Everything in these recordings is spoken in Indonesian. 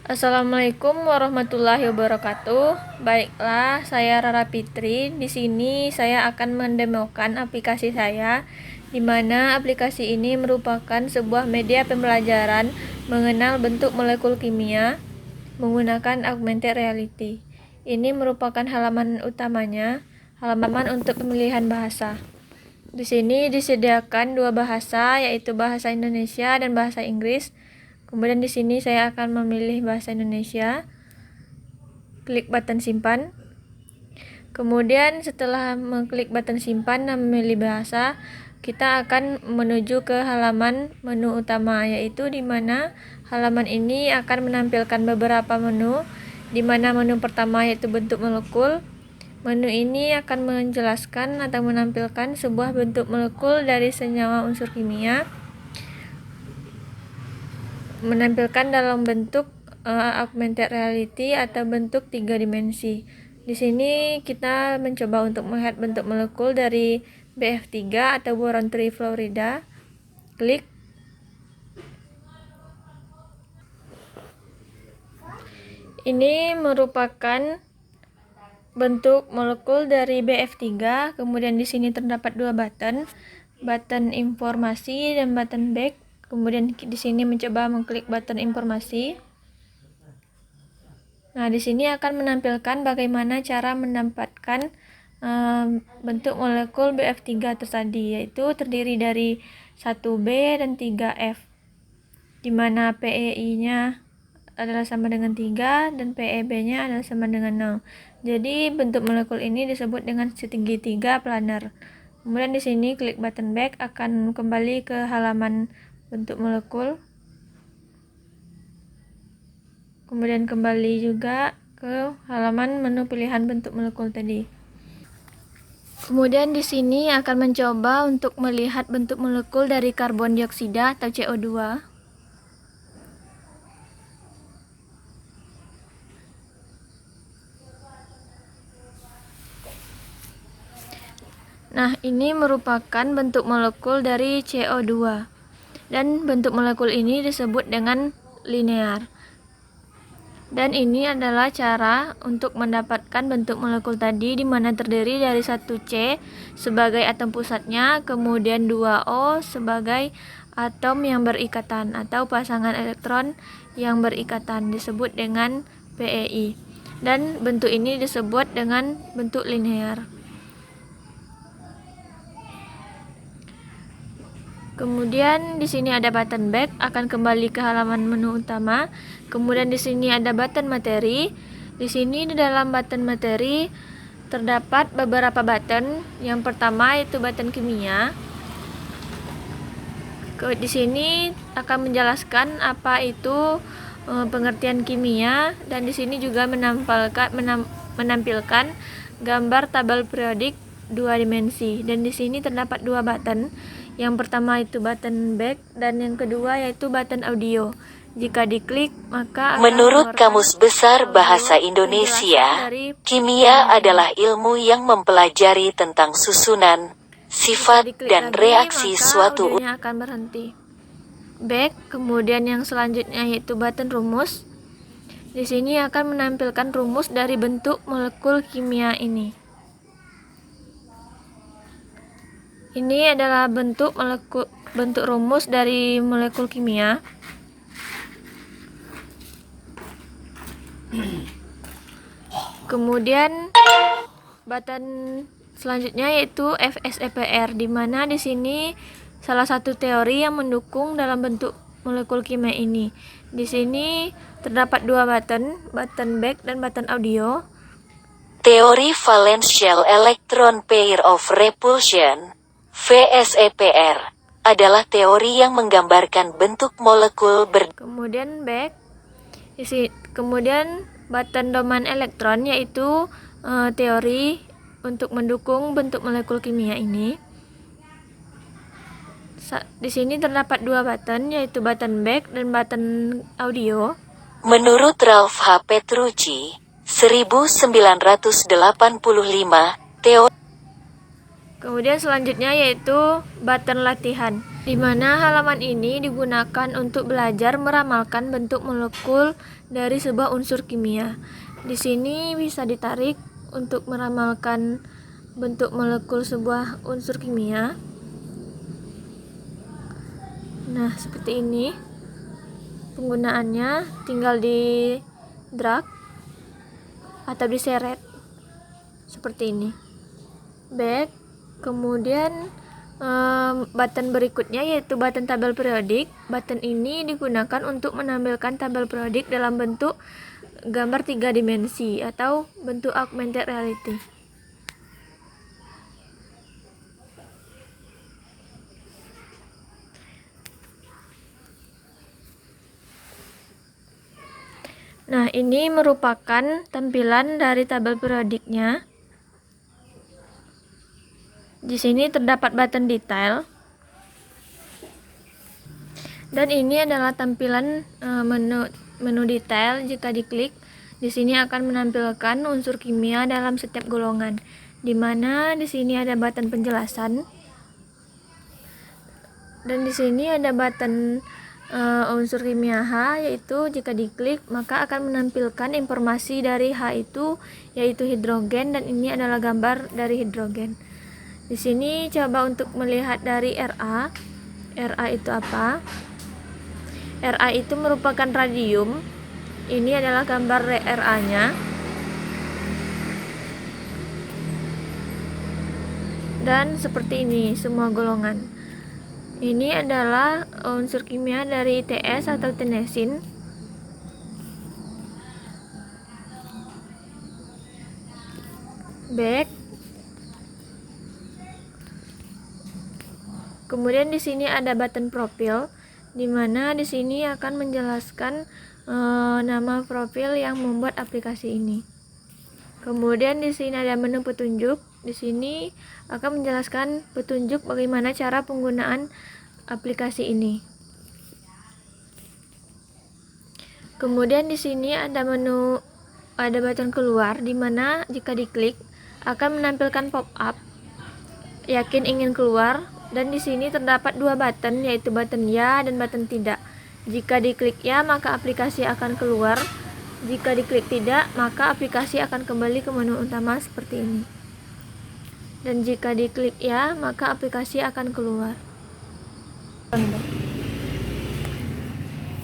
Assalamualaikum warahmatullahi wabarakatuh. Baiklah, saya Rara Fitri. Di sini saya akan mendemokan aplikasi saya, di mana aplikasi ini merupakan sebuah media pembelajaran mengenal bentuk molekul kimia menggunakan augmented reality. Ini merupakan halaman utamanya, halaman untuk pemilihan bahasa. Di sini disediakan dua bahasa, yaitu bahasa Indonesia dan bahasa Inggris. Kemudian di sini saya akan memilih bahasa Indonesia. Klik button simpan. Kemudian setelah mengklik button simpan dan memilih bahasa, kita akan menuju ke halaman menu utama, yaitu di mana halaman ini akan menampilkan beberapa menu, di mana menu pertama yaitu bentuk molekul. Menu ini akan menjelaskan atau menampilkan sebuah bentuk molekul dari senyawa unsur kimia, menampilkan dalam bentuk augmented reality atau bentuk 3 dimensi. Di sini kita mencoba untuk melihat bentuk molekul dari BF3 atau boron trifluorida. Klik. Ini merupakan bentuk molekul dari BF3. Kemudian di sini terdapat dua button informasi dan button back. Kemudian di sini mencoba mengklik button informasi. Nah, di sini akan menampilkan bagaimana cara mendapatkan bentuk molekul BF3 tadi, yaitu terdiri dari 1B dan 3F, di mana PEI-nya adalah sama dengan 3 dan PEB-nya adalah sama dengan 0. Jadi bentuk molekul ini disebut dengan segitiga planar. Kemudian di sini klik button back akan kembali ke halaman bentuk molekul. Kemudian kembali juga ke halaman menu pilihan bentuk molekul tadi. Kemudian di sini akan mencoba untuk melihat bentuk molekul dari karbon dioksida atau CO2. Nah, ini merupakan bentuk molekul dari CO2. Dan bentuk molekul ini disebut dengan linear. Dan ini adalah cara untuk mendapatkan bentuk molekul tadi, di mana terdiri dari 1C sebagai atom pusatnya, kemudian 2O sebagai atom yang berikatan atau pasangan elektron yang berikatan, disebut dengan PEI. Dan bentuk ini disebut dengan bentuk linear. Kemudian di sini ada button back, akan kembali ke halaman menu utama. Kemudian di sini ada button materi. Di sini di dalam button materi terdapat beberapa button. Yang pertama yaitu button kimia. Di sini akan menjelaskan apa itu pengertian kimia, dan di sini juga menampilkan gambar tabel periodik 2 dimensi. Dan di sini terdapat dua button. Yang pertama itu button back dan yang kedua yaitu button audio. Jika diklik maka menurut Kamus Besar Bahasa Indonesia, kimia adalah ilmu yang mempelajari tentang susunan, sifat, dan reaksi suatu audionya akan berhenti. Back, kemudian yang selanjutnya yaitu button rumus. Di sini akan menampilkan rumus dari bentuk molekul kimia ini. Ini adalah bentuk rumus dari molekul kimia. Kemudian button selanjutnya yaitu FSEPR, di mana di sini salah satu teori yang mendukung dalam bentuk molekul kimia ini. Di sini terdapat dua button back dan button audio. Teori valence shell electron pair of repulsion VSEPR adalah teori yang menggambarkan bentuk molekul Kemudian back. Kemudian button domain elektron yaitu teori untuk mendukung bentuk molekul kimia ini. Di sini terdapat dua button yaitu button back dan button audio. Menurut Ralph H. Petrucci, 1985, teori. Kemudian selanjutnya yaitu button latihan, di mana halaman ini digunakan untuk belajar meramalkan bentuk molekul dari sebuah unsur kimia. Di sini bisa ditarik untuk meramalkan bentuk molekul sebuah unsur kimia. Nah, seperti ini. Penggunaannya tinggal di drag atau diseret seperti ini. Back. Kemudian button berikutnya yaitu button tabel periodik. Button ini digunakan untuk menampilkan tabel periodik dalam bentuk gambar 3 dimensi atau bentuk augmented reality. Nah, ini merupakan tampilan dari tabel periodiknya. Di sini terdapat button detail. Dan ini adalah tampilan menu detail. Jika diklik, di sini akan menampilkan unsur kimia dalam setiap golongan. Di mana di sini ada button penjelasan. Dan di sini ada button unsur kimia H, yaitu jika diklik maka akan menampilkan informasi dari H itu yaitu hidrogen, dan ini adalah gambar dari hidrogen. Di sini coba untuk melihat dari Ra. Ra itu apa? Ra itu merupakan radium. Ini adalah gambar Ra-nya. Dan seperti ini semua golongan. Ini adalah unsur kimia dari TS atau tenesin. Back. Kemudian di sini ada button profil, di mana di sini akan menjelaskan nama profil yang membuat aplikasi ini. Kemudian di sini ada menu petunjuk. Di sini akan menjelaskan petunjuk bagaimana cara penggunaan aplikasi ini. Kemudian di sini ada button keluar, di mana jika diklik akan menampilkan pop-up yakin ingin keluar, dan di sini terdapat dua button yaitu button ya dan button tidak. Jika diklik ya maka aplikasi akan keluar. Jika diklik tidak maka aplikasi akan kembali ke menu utama seperti ini. Dan jika diklik ya, maka aplikasi akan keluar.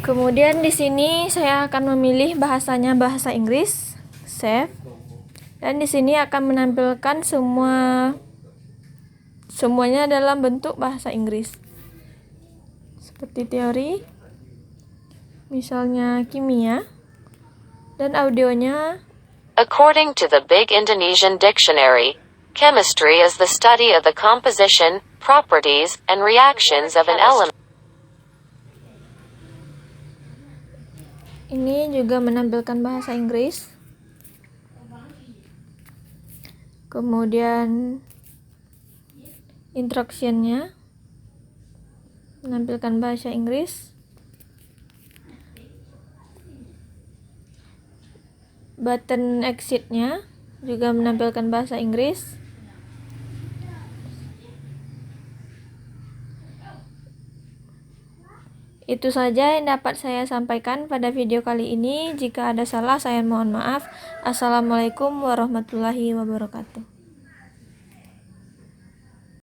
Kemudian di sini saya akan memilih bahasanya bahasa Inggris, save. Dan di sini akan menampilkan semuanya dalam bentuk bahasa Inggris. Seperti teori, misalnya kimia, dan audionya. According to the Big Indonesian Dictionary, chemistry is the study of the composition, properties, and reactions of an element. Ini juga menampilkan bahasa Inggris. Kemudian instruction-nya menampilkan bahasa Inggris. Button exit-nya juga menampilkan bahasa Inggris. Itu saja yang dapat saya sampaikan pada video kali ini. Jika ada salah, saya mohon maaf. Assalamualaikum warahmatullahi wabarakatuh.